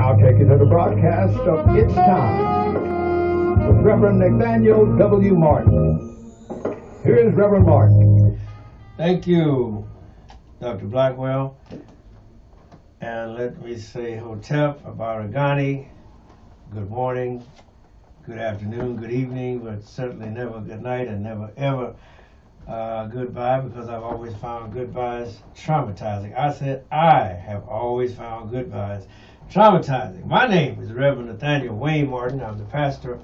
now take you to the broadcast of It's Time with Rev.Nathaniel W. Martin. Here's Reverend Martin. Thank you, Dr. Blackwell. And let me say Hotep, Abaragani, good morning, good afternoon, good evening, but certainly never good night and never ever goodbye, because I've always found goodbyes traumatizing. I said I have always found goodbyes traumatizing. My name is Rev.Nathaniel W. Martin. I'm the pastor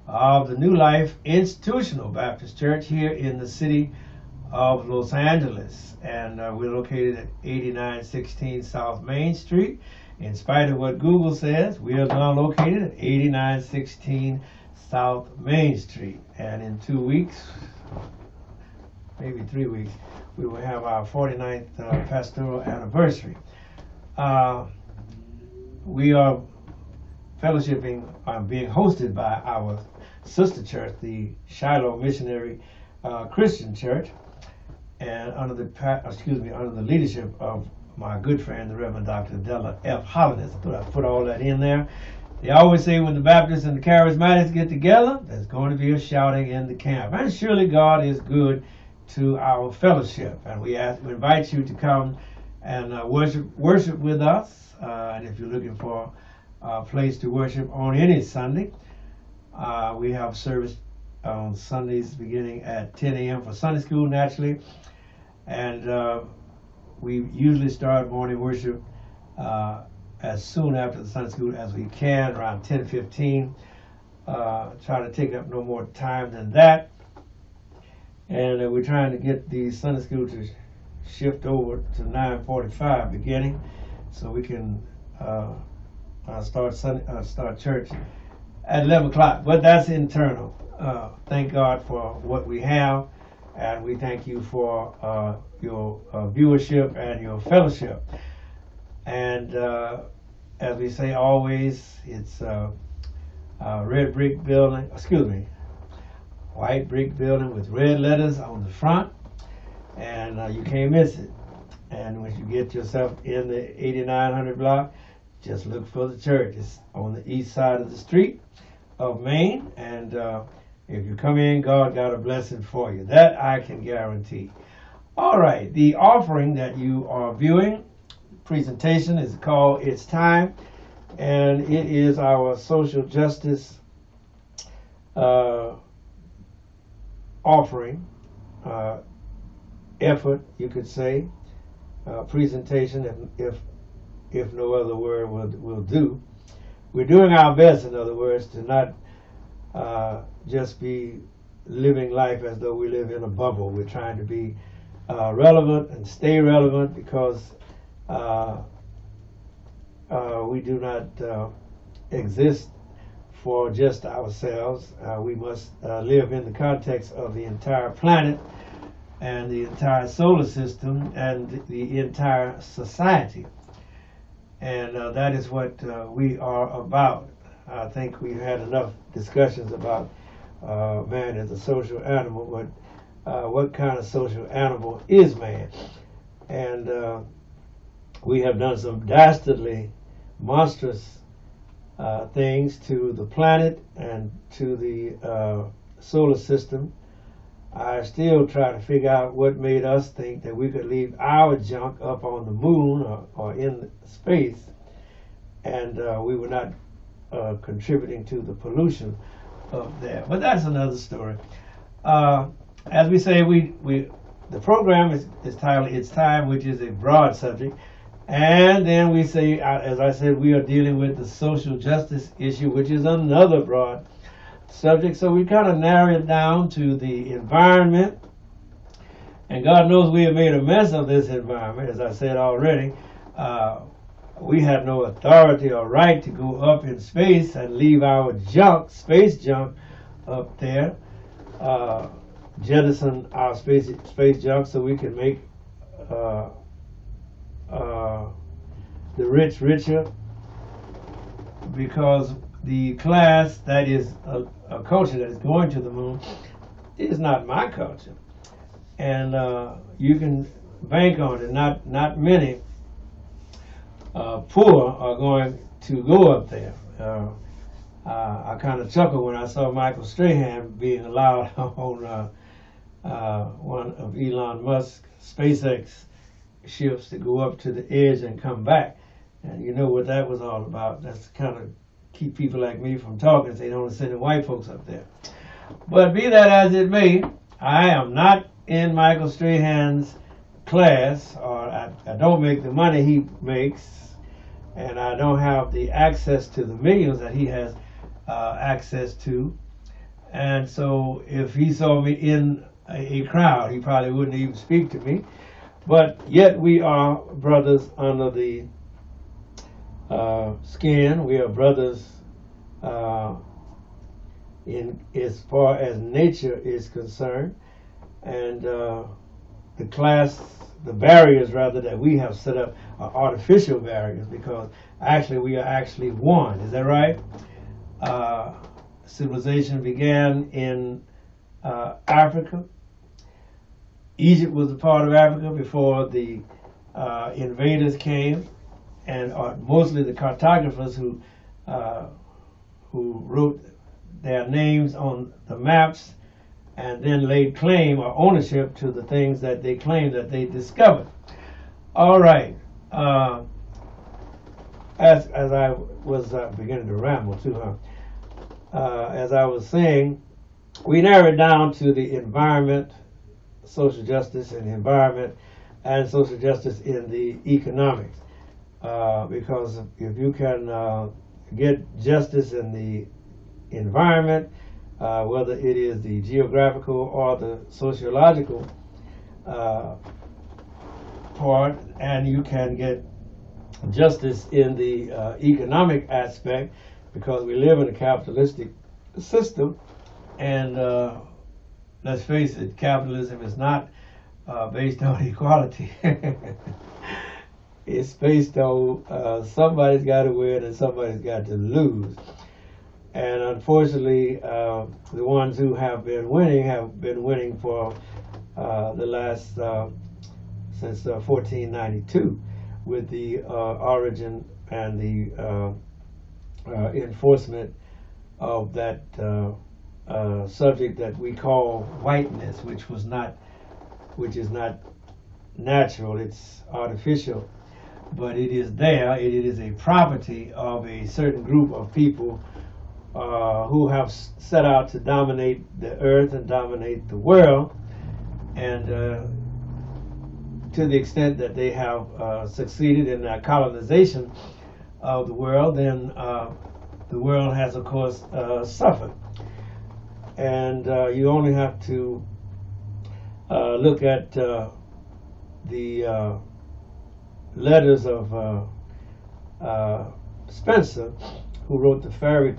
of the New Life Institutional Baptist Church here in the city of Los Angeles, and we're located at 8916 South Main Street. In spite of what Google says, we are now located at 8916 South Main Street, and in 2 weeks, maybe 3 weeks, we will have our 49th pastoral anniversary. We are fellowshipping, being hosted by our sister church, the Shiloh Missionary Christian Church, and under the leadership of my good friend, the Reverend Dr. Della F. Hollis. I put all that in there. They always say when the Baptists and the Charismatics get together, there's going to be a shouting in the camp. And surely God is good to our fellowship, and we invite you to come and worship with us. And if you're looking for a place to worship on any Sunday, we have service on Sundays beginning at 10 a.m. for Sunday school, naturally, and we usually start morning worship as soon after the Sunday school as we can, around 10:15. Try to take up no more time than that. And we're trying to get the Sunday school to shift over to 9:45 beginning, so we can start church at 11 o'clock. But that's internal. Thank God for what we have, and we thank you for your viewership and your fellowship. And as we say always, it's red brick building, white brick building with red letters on the front, and you can't miss it. And when you get yourself in the 8900 block, just look for the church. It's on the east side of the street of Maine, and if you come in, God got a blessing for you. That I can guarantee. All right, the offering that you are viewing, presentation, is called It's Time, and it is our social justice offering, effort, you could say, presentation, if no other word will do. We're doing our best, in other words, to not just be living life as though we live in a bubble. We're trying to be relevant and stay relevant, because we do not exist for just ourselves. We must live in the context of the entire planet and the entire solar system and the entire society. And that is what we are about. I think we've had enough discussions about man as a social animal, but what kind of social animal is man? And we have done some dastardly, monstrous things to the planet and to the solar system. I still try to figure out what made us think that we could leave our junk up on the moon or in space, and we were not contributing to the pollution of there. But that's another story. As we say, the program is titled It's Time, which is a broad subject. And then we say, as I said, we are dealing with the social justice issue, which is another broad subject. So we kind of narrow it down to the environment. And God knows we have made a mess of this environment, as I said already. We have no authority or right to go up in space and leave our junk, space junk, up there. Jettison our space junk so we can make the rich richer, because the class that is a culture that is going to the moon is not my culture, and you can bank on it. Not many poor are going to go up there. I kind of chuckled when I saw Michael Strahan being allowed on one of Elon Musk's SpaceX ships to go up to the edge and come back. And you know what that was all about. That's kind of keep people like me from talking, so they don't send the white folks up there. But be that as it may, I am not in Michael Strahan's class, or I don't make the money he makes, and I don't have the access to the millions that he has access to. And so if he saw me in a crowd, he probably wouldn't even speak to me. But yet we are brothers under the skin. We are brothers in as far as nature is concerned, and the barriers rather that we have set up are artificial barriers, because actually we are actually one. Is that right? Civilization began in Africa. Egypt was a part of Africa before the invaders came, and mostly the cartographers who wrote their names on the maps and then laid claim or ownership to the things that they claimed that they discovered. All right. As I was beginning to ramble too, as I was saying, we narrowed down to the environment, social justice in the environment, and social justice in the economics. Because if you can get justice in the environment, whether it is the geographical or the sociological part, and you can get justice in the economic aspect, because we live in a capitalistic system, and let's face it, capitalism is not based on equality. It's based on somebody's got to win and somebody's got to lose. And unfortunately, the ones who have been winning for the last, since 1492, with the origin and the enforcement of that subject that we call whiteness, which is not natural, it's artificial, but it is there. It is a property of a certain group of people who have set out to dominate the earth and dominate the world, and to the extent that they have succeeded in their colonization of the world, then the world has, of course, suffered. And you only have to look at the letters of Spencer, who wrote the Fairy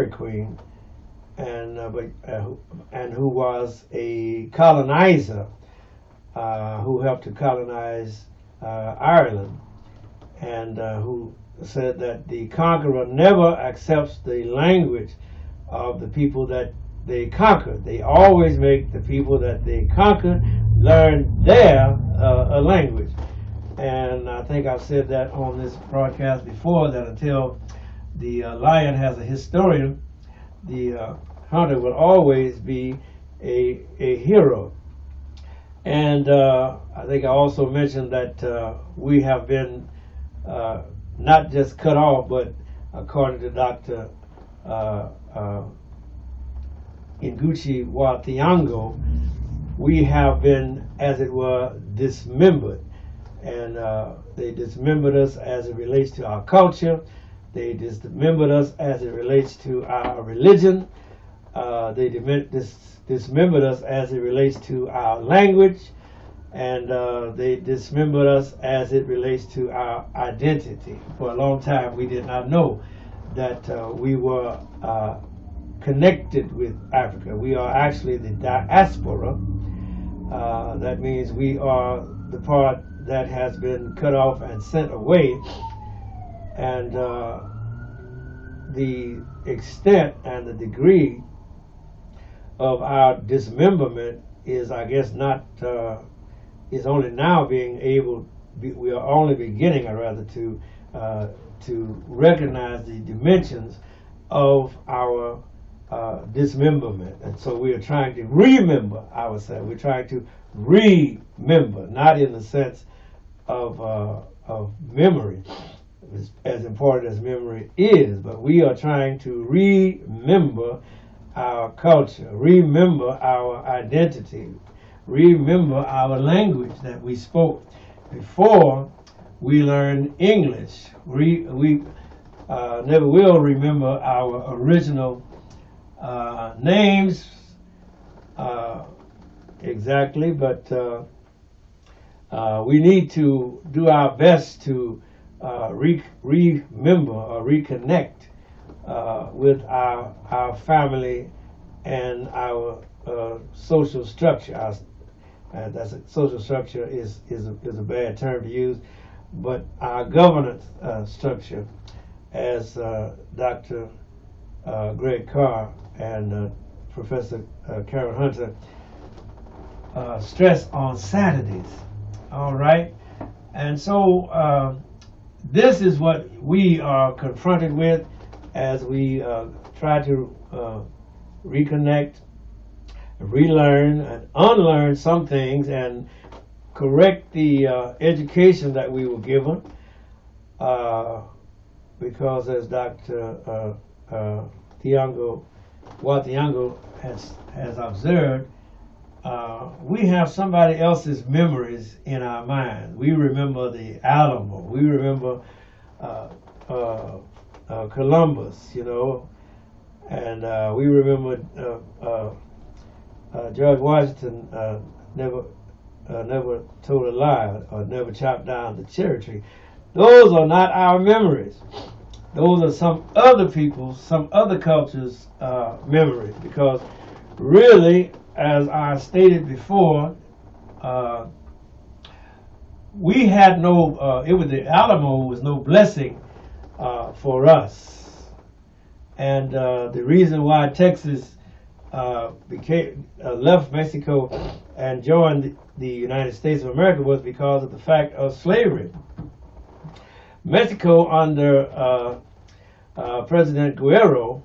Queen, and who was a colonizer who helped to colonize Ireland, and who said that the conqueror never accepts the language of the people that they conquered. They always make the people that they conquered learn their language. And I think I've said that on this broadcast before, that until the lion has a historian, the hunter will always be a hero. And I think I also mentioned that we have been not just cut off, but according to Dr. Ngugi wa Thiong'o, we have been, as it were, dismembered. And they dismembered us as it relates to our culture. They dismembered us as it relates to our religion. They dismembered us as it relates to our language. And they dismembered us as it relates to our identity. For a long time, we did not know that we were connected with Africa. We are actually the diaspora. That means we are the part that has been cut off and sent away. And the extent and the degree of our dismemberment is, I guess, not, is only now being able, we are only beginning, to to recognize the dimensions of our dismemberment. And so we are trying to remember ourselves. We're trying to remember, not in the sense of memory, as important as memory is, but we are trying to remember our culture, remember our identity, remember our language that we spoke before we learned English. We never will remember our original names exactly, but we need to do our best to remember or reconnect with our family and our social structure. That's a social structure is a bad term to use, but our governance structure, as Dr. Greg Carr and Professor Karen Hunter stress on Saturdays. All right, and so this is what we are confronted with as we try to reconnect, relearn, and unlearn some things, and correct the education that we were given. Because as Dr. Thiago has observed, we have somebody else's memories in our mind. We remember the Alamo. We remember Columbus, you know, and we remember George Washington never told a lie or never chopped down the cherry tree. Those are not our memories. Those are some other people's, some other cultures' memories, because really, as I stated before, we had no, the Alamo was no blessing for us. And the reason why Texas left Mexico and joined the United States of America was because of the fact of slavery. Mexico, under President Guerrero,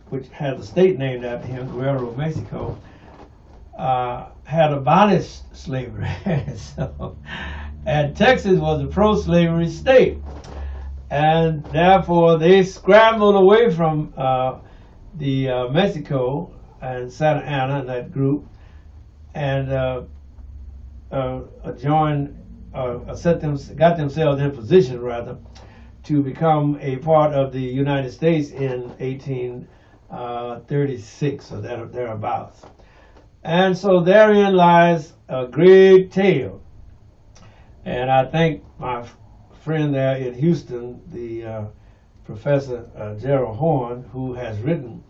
which had a state named after him, Guerrero, Mexico, had abolished slavery. And Texas was a pro-slavery state. And therefore, they scrambled away from the Mexico and Santa Ana and that group, and got themselves in position, rather, to become a part of the United States in 1836 or thereabouts. And so therein lies a great tale. And I thank my friend there in Houston, the Professor Gerald Horn, who has written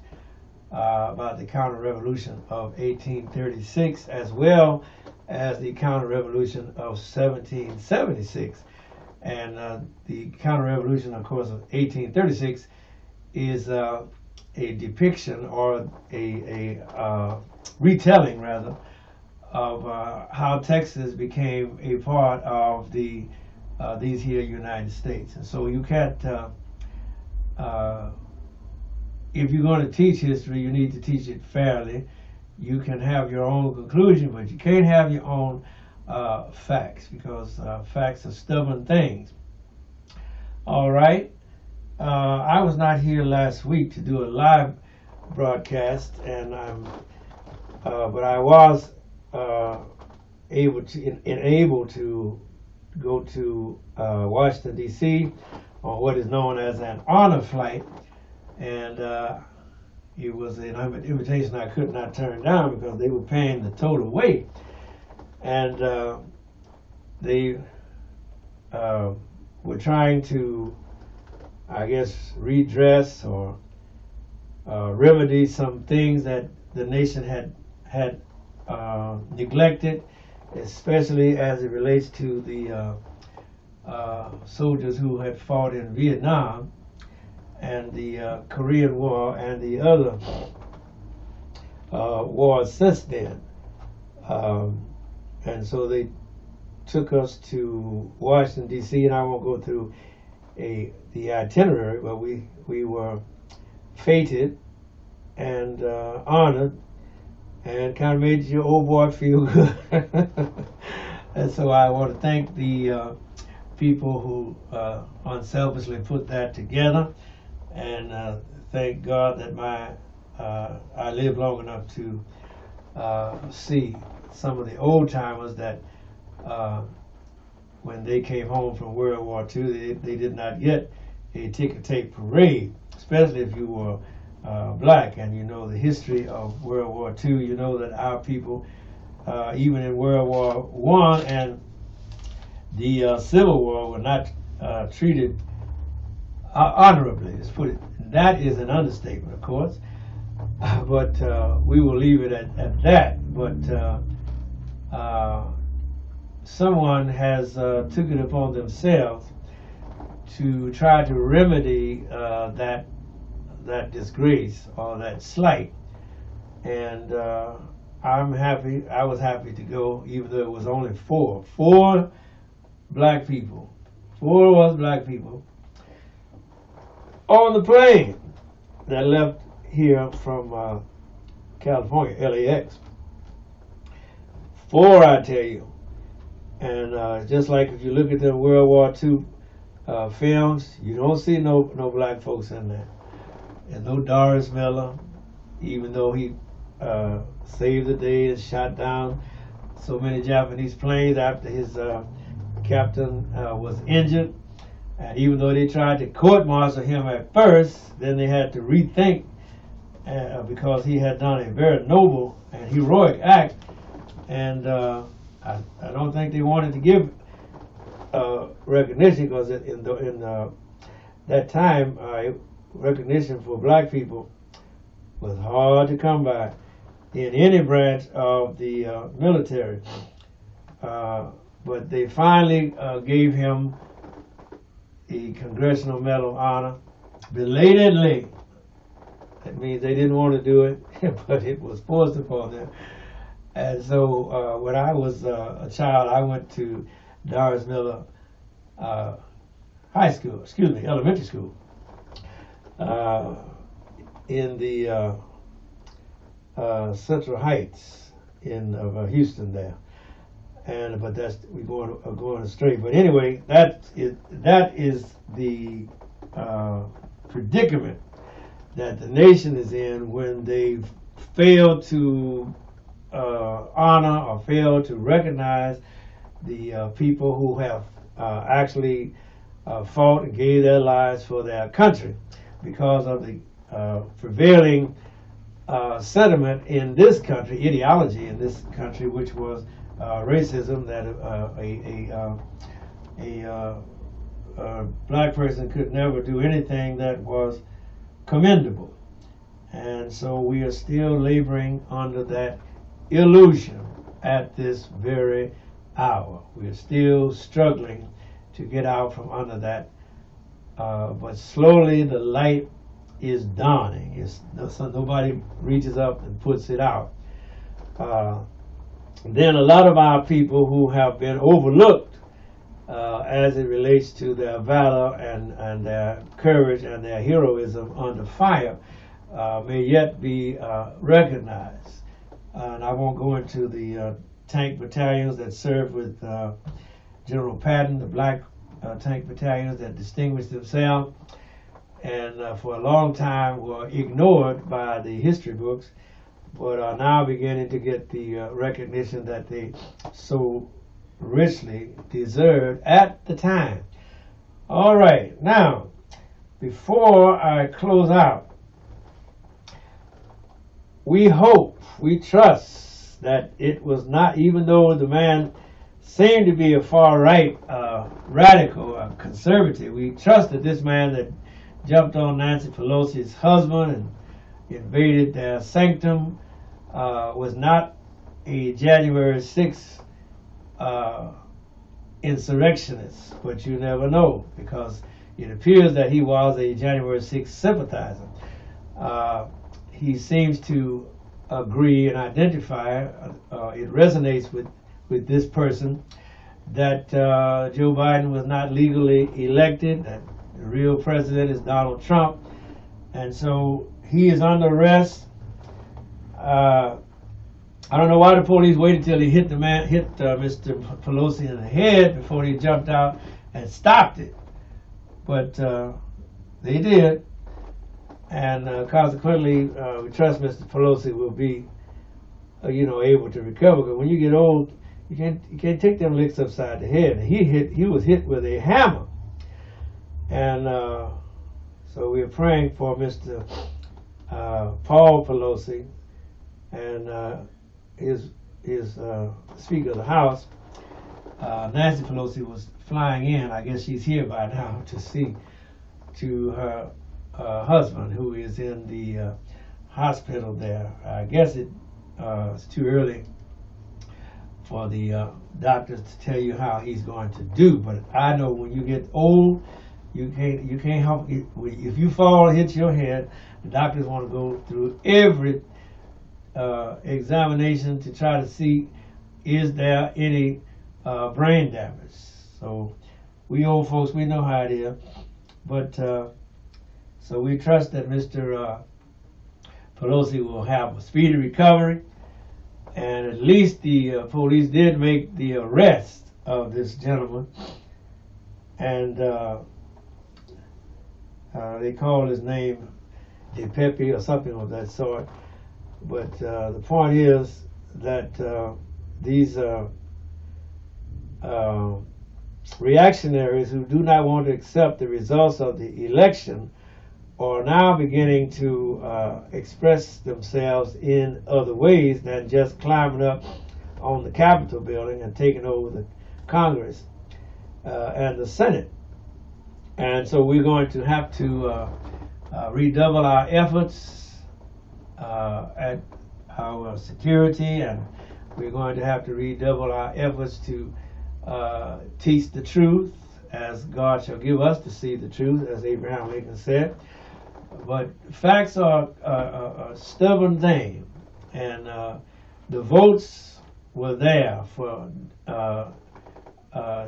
about the counter-revolution of 1836 as well as the counter-revolution of 1776. And the counter-revolution, of course, of 1836 is a depiction or a retelling, rather, of how Texas became a part of these here United States. And so you can't, if you're going to teach history, you need to teach it fairly. You can have your own conclusion, but you can't have your own facts, because facts are stubborn things. All right. I was not here last week to do a live broadcast, and but I was able to go to Washington, D.C. on what is known as an honor flight, and it was an invitation I could not turn down because they were paying the total way, and they were trying to, I guess, redress or remedy some things that the nation had neglected, especially as it relates to the soldiers who had fought in Vietnam and the Korean War and the other wars since then. And so they took us to Washington, D.C., and I won't go through the itinerary, but we were fated and honored, and kind of made your old boy feel good. And so I want to thank the people who unselfishly put that together, and thank God that I lived long enough to see some of the old timers that when they came home from World War II, they did not get a ticker tape parade, especially if you were black and you know the history of World War II. You know that our people, even in World War I and the Civil War, were not treated honorably. Let's put it. That is an understatement, of course, but we will leave it at that. But someone has took it upon themselves to try to remedy that disgrace or that slight, and I'm happy. I was happy to go, even though it was only four black people. Four was black people on the plane that left here from California, LAX. Four, I tell you. And just like if you look at the World War II films, you don't see no black folks in there. And no Doris Miller, even though he saved the day and shot down so many Japanese planes after his captain was injured. And even though they tried to court-martial him at first, then they had to rethink because he had done a very noble and heroic act. And I don't think they wanted to give recognition, because in that time, recognition for black people was hard to come by in any branch of the military. But they finally gave him the Congressional Medal of Honor belatedly. That means they didn't want to do it, but it was forced upon them. And so when I was a child, I went to Doris Miller elementary school in the Central Heights of Houston there. But we're going astray. But anyway, that is the predicament that the nation is in when they fail to honor or fail to recognize the people who have actually fought and gave their lives for their country, because of the prevailing sentiment in this country, ideology in this country, which was racism, that a black person could never do anything that was commendable. And so we are still laboring under that illusion at this very hour. We are still struggling to get out from under that, but slowly the light is dawning. Nobody reaches up and puts it out. Then a lot of our people who have been overlooked as it relates to their valor and their courage and their heroism under fire may yet be recognized. And I won't go into the tank battalions that served with General Patton, the black tank battalions that distinguished themselves and for a long time were ignored by the history books, but are now beginning to get the recognition that they so richly deserved at the time. All right, now, before I close out, we hope, we trust that it was not, even though the man seemed to be a far-right radical, conservative, we trust that this man that jumped on Nancy Pelosi's husband and invaded their sanctum was not a January 6th insurrectionist, but you never know, because it appears that he was a January 6th sympathizer. He seems to agree and identify, it resonates with this person, that Joe Biden was not legally elected, that The real president is Donald Trump. And so he is under arrest. I don't know why the police waited till he hit Mr. Pelosi in the head before they jumped out and stopped it. But they did. And consequently, we trust Mr. Pelosi will be, able to recover. Because when you get old, you can't take them licks upside the head. And he was hit with a hammer. And so we're praying for Mr. Paul Pelosi and his Speaker of the House. Nancy Pelosi was flying in. I guess she's here by now to see to her husband, who is in the hospital there. I guess it's too early for the doctors to tell you how he's going to do. But I know when you get old, you can't help it. If you fall and hit your head, the doctors want to go through every examination to try to see is there any brain damage. So we old folks, we know how it is. But so we trust that Mr. Pelosi will have a speedy recovery, and at least the police did make the arrest of this gentleman, and they called his name De Pepe or something of that sort. But the point is that these reactionaries who do not want to accept the results of the election are now beginning to express themselves in other ways than just climbing up on the Capitol building and taking over the Congress and the Senate. And so we're going to have to redouble our efforts at our security, and we're going to have to redouble our efforts to teach the truth as God shall give us to see the truth, as Abraham Lincoln said. But facts are a stubborn thing, and the votes were there for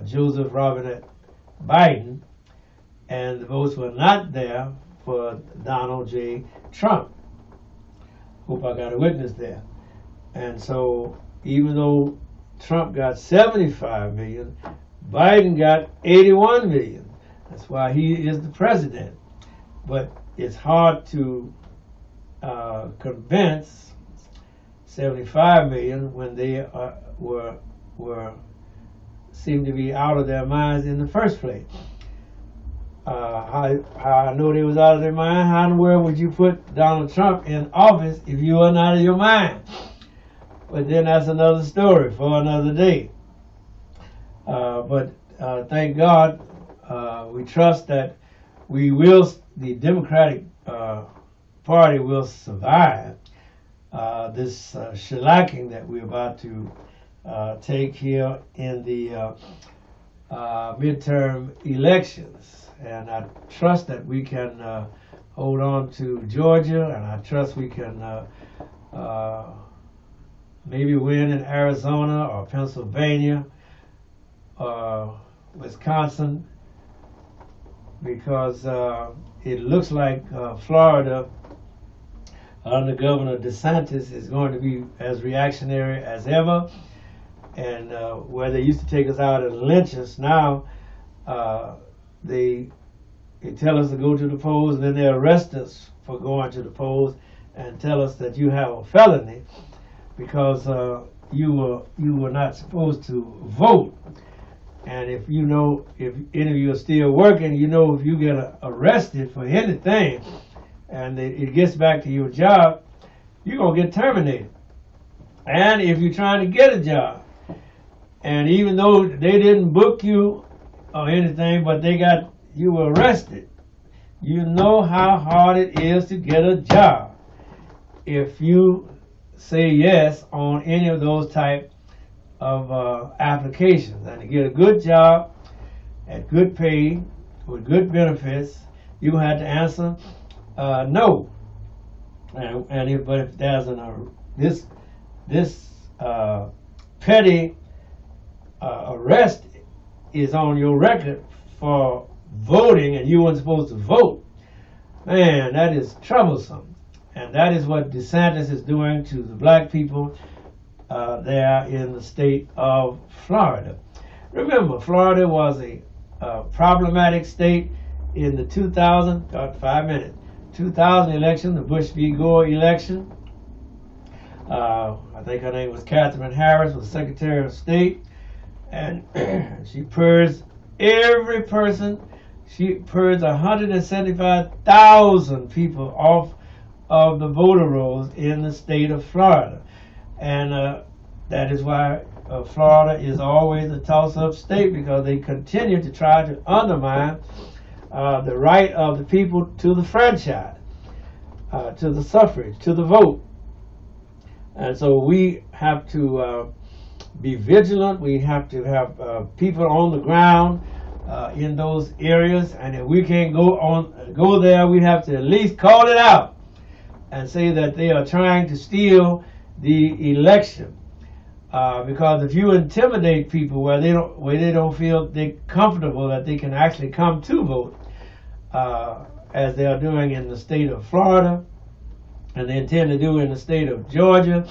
Joseph Robinette Biden, and the votes were not there for Donald J. Trump. Hope I got a witness there. And so even though Trump got 75 million, Biden got 81 million. That's why he is the president. But it's hard to convince 75 million when they seem to be out of their minds in the first place. How I know they was out of their mind? How in the world would you put Donald Trump in office if you were not out of your mind? But then that's another story for another day. But thank God, we trust that the Democratic Party will survive this shellacking that we're about to take here in the midterm elections. And I trust that we can hold on to Georgia, and I trust we can maybe win in Arizona or Pennsylvania or Wisconsin, because it looks like Florida under Governor DeSantis is going to be as reactionary as ever. And where they used to take us out and lynch us, now they tell us to go to the polls, and then they arrest us for going to the polls and tell us that you have a felony because you were not supposed to vote. And if any of you are still working, if you get arrested for anything and it gets back to your job, you're going to get terminated. And if you're trying to get a job, and even though they didn't book you or anything, but they got you arrested, you know how hard it is to get a job if you say yes on any of those type of applications. And to get a good job at good pay with good benefits, you have to answer no. But if there's this petty arrest is on your record for voting and you weren't supposed to vote. Man, that is troublesome. And that is what DeSantis is doing to the black people there in the state of Florida. Remember, Florida was a problematic state in the 2000 election, the Bush v. Gore election. I think her name was Catherine Harris, was Secretary of State, and she purged every person. She purged 175,000 people off of the voter rolls in the state of Florida. And that is why Florida is always a toss-up state, because they continue to try to undermine the right of the people to the franchise, to the suffrage, to the vote. And so we have to be vigilant. We have to have people on the ground in those areas, and if we can't go there, we have to at least call it out and say that they are trying to steal the election. Because if you intimidate people where they don't feel they're comfortable that they can actually come to vote, as they are doing in the state of Florida, and they intend to do in the state of Georgia,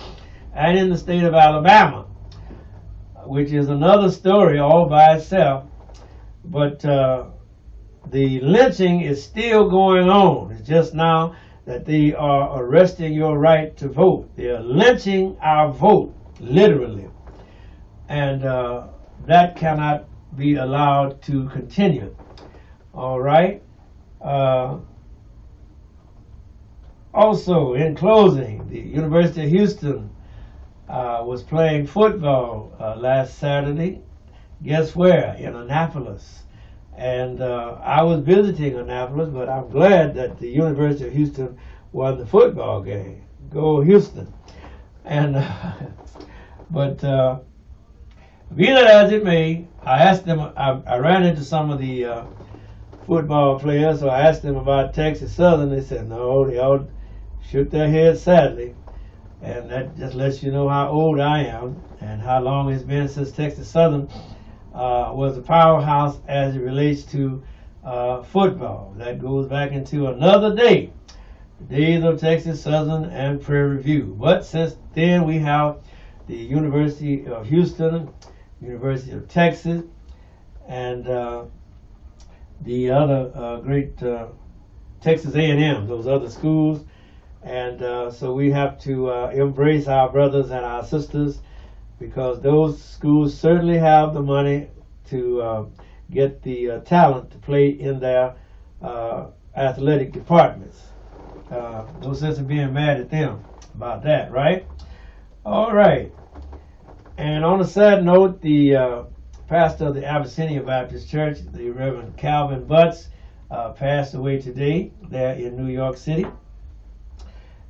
and in the state of Alabama, which is another story all by itself. But the lynching is still going on. It's just now that they are arresting your right to vote. They are lynching our vote, literally. And that cannot be allowed to continue. All right? Also, in closing, the University of Houston was playing football last Saturday. Guess where? In Annapolis. And I was visiting Annapolis, but I'm glad that the University of Houston won the football game. Go Houston. And but be that as it may, I asked them. I ran into some of the football players, so I asked them about Texas Southern. They said no, they all shook their heads sadly. And that just lets you know how old I am and how long it's been since Texas Southern was a powerhouse as it relates to football. That goes back into another day, the days of Texas Southern and Prairie View. But since then, we have the University of Houston, University of Texas, and the other great Texas A&M, those other schools. And so we have to embrace our brothers and our sisters, because those schools certainly have the money to get the talent to play in their athletic departments. No sense in being mad at them about that, right? All right. And on a sad note, the pastor of the Abyssinia Baptist Church, the Reverend Calvin Butts, passed away today there in New York City.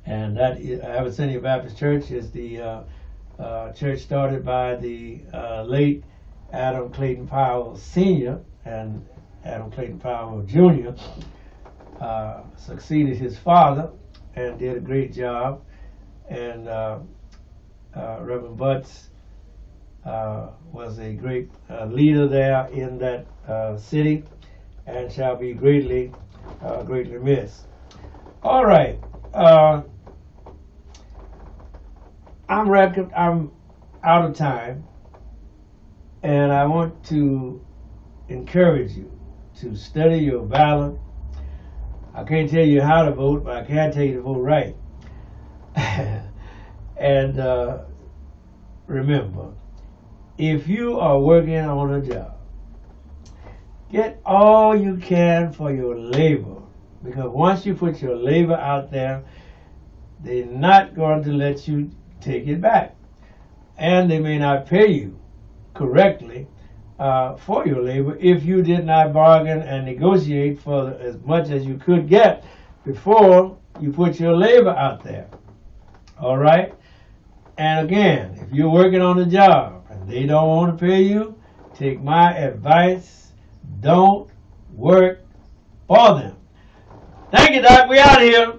And that Abyssinia Baptist Church is the church started by the late Adam Clayton Powell Sr. and Adam Clayton Powell Jr. Succeeded his father and did a great job. And Reverend Butts was a great leader there in that city, and shall be greatly missed. All right. I'm out of time, and I want to encourage you to study your ballot. I can't tell you how to vote, but I can tell you to vote right. And remember, if you are working on a job, get all you can for your labor, because once you put your labor out there, they're not going to let you take it back, and they may not pay you correctly for your labor if you did not bargain and negotiate for as much as you could get before you put your labor out there. All right? And again, if you're working on a job and they don't want to pay you, take my advice: don't work for them. Thank you, Doc. We out of here.